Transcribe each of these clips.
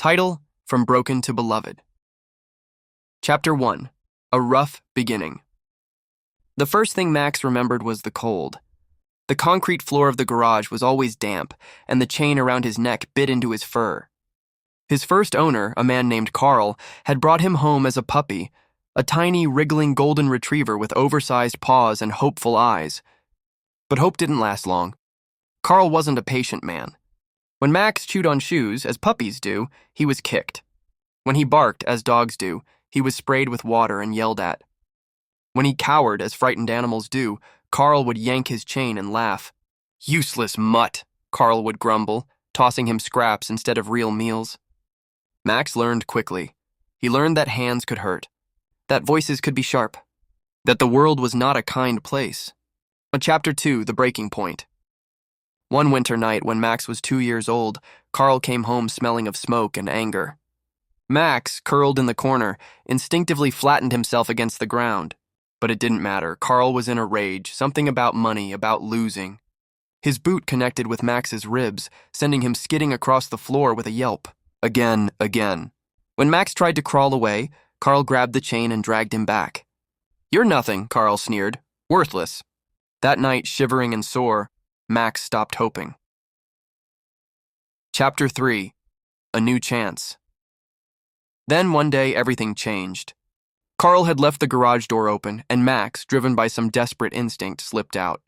Title: From Broken to Beloved. Chapter 1: A Rough Beginning. The first thing Max remembered was the cold. The concrete floor of the garage was always damp, and the chain around his neck bit into his fur. His first owner, a man named Carl, had brought him home as a puppy, a tiny, wriggling golden retriever with oversized paws and hopeful eyes. But hope didn't last long. Carl wasn't a patient man. When Max chewed on shoes, as puppies do, he was kicked. When he barked, as dogs do, he was sprayed with water and yelled at. When he cowered, as frightened animals do, Carl would yank his chain and laugh. "Useless mutt," Carl would grumble, tossing him scraps instead of real meals. Max learned quickly. He learned that hands could hurt, that voices could be sharp, that the world was not a kind place. Chapter 2: The Breaking Point. One winter night, when Max was 2 years old, Carl came home smelling of smoke and anger. Max, curled in the corner, instinctively flattened himself against the ground. But it didn't matter. Carl was in a rage, something about money, about losing. His boot connected with Max's ribs, sending him skidding across the floor with a yelp. Again. When Max tried to crawl away, Carl grabbed the chain and dragged him back. "You're nothing," Carl sneered. "Worthless." That night, shivering and sore, Max stopped hoping. Chapter 3: A New Chance. Then one day, everything changed. Carl had left the garage door open, and Max, driven by some desperate instinct, slipped out.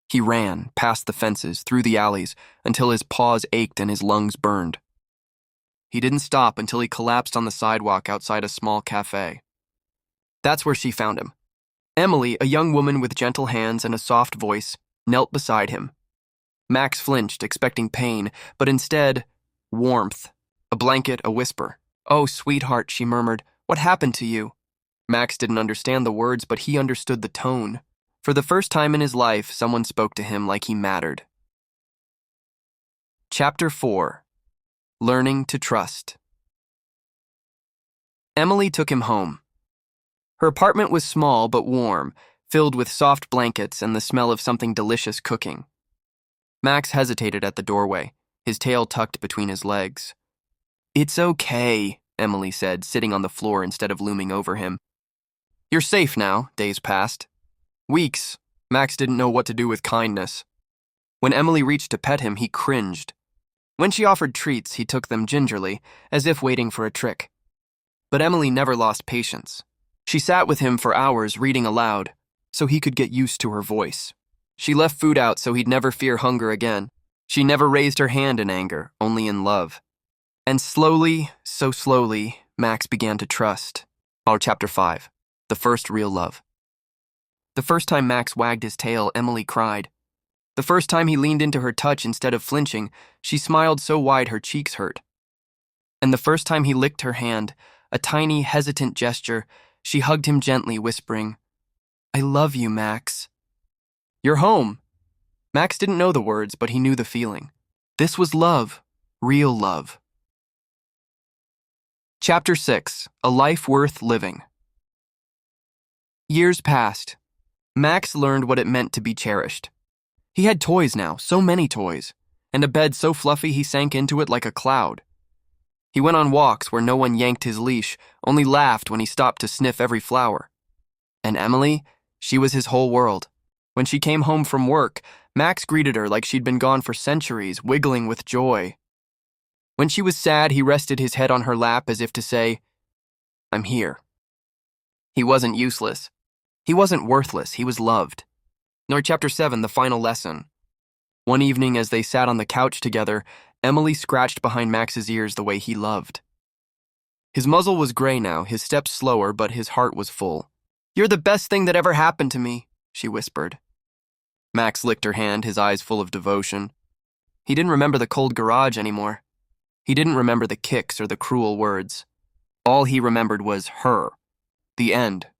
He ran, past the fences, through the alleys, until his paws ached and his lungs burned. He didn't stop until he collapsed on the sidewalk outside a small cafe. That's where she found him. Emily, a young woman with gentle hands and a soft voice, knelt beside him. Max flinched, expecting pain, but instead, warmth. A blanket, a whisper. "Oh, sweetheart," she murmured. "What happened to you?" Max didn't understand the words, but he understood the tone. For the first time in his life, someone spoke to him like he mattered. Chapter 4: Learning to Trust. Emily took him home. Her apartment was small but warm, filled with soft blankets and the smell of something delicious cooking. Max hesitated at the doorway, his tail tucked between his legs. "It's okay," Emily said, sitting on the floor instead of looming over him. "You're safe now." Days passed. Weeks. Max didn't know what to do with kindness. When Emily reached to pet him, he cringed. When she offered treats, he took them gingerly, as if waiting for a trick. But Emily never lost patience. She sat with him for hours, reading aloud, so he could get used to her voice. She left food out so he'd never fear hunger again. She never raised her hand in anger, only in love. And slowly, so slowly, Max began to trust. Chapter 5: The First Real Love. The first time Max wagged his tail, Emily cried. The first time he leaned into her touch instead of flinching, she smiled so wide her cheeks hurt. And the first time he licked her hand, a tiny, hesitant gesture, she hugged him gently, whispering, "I love you, Max." "You're home." Max didn't know the words, but he knew the feeling. This was love, real love. Chapter 6: A Life Worth Living. Years passed. Max learned what it meant to be cherished. He had toys now, so many toys, and a bed so fluffy he sank into it like a cloud. He went on walks where no one yanked his leash, only laughed when he stopped to sniff every flower. And Emily, she was his whole world. When she came home from work, Max greeted her like she'd been gone for centuries, wiggling with joy. When she was sad, he rested his head on her lap as if to say, "I'm here." He wasn't useless. He wasn't worthless. He was loved. Chapter 7: The Final Lesson. One evening, as they sat on the couch together, Emily scratched behind Max's ears the way he loved. His muzzle was gray now, his steps slower, but his heart was full. "You're the best thing that ever happened to me," she whispered. Max licked her hand, his eyes full of devotion. He didn't remember the cold garage anymore. He didn't remember the kicks or the cruel words. All he remembered was her. The end.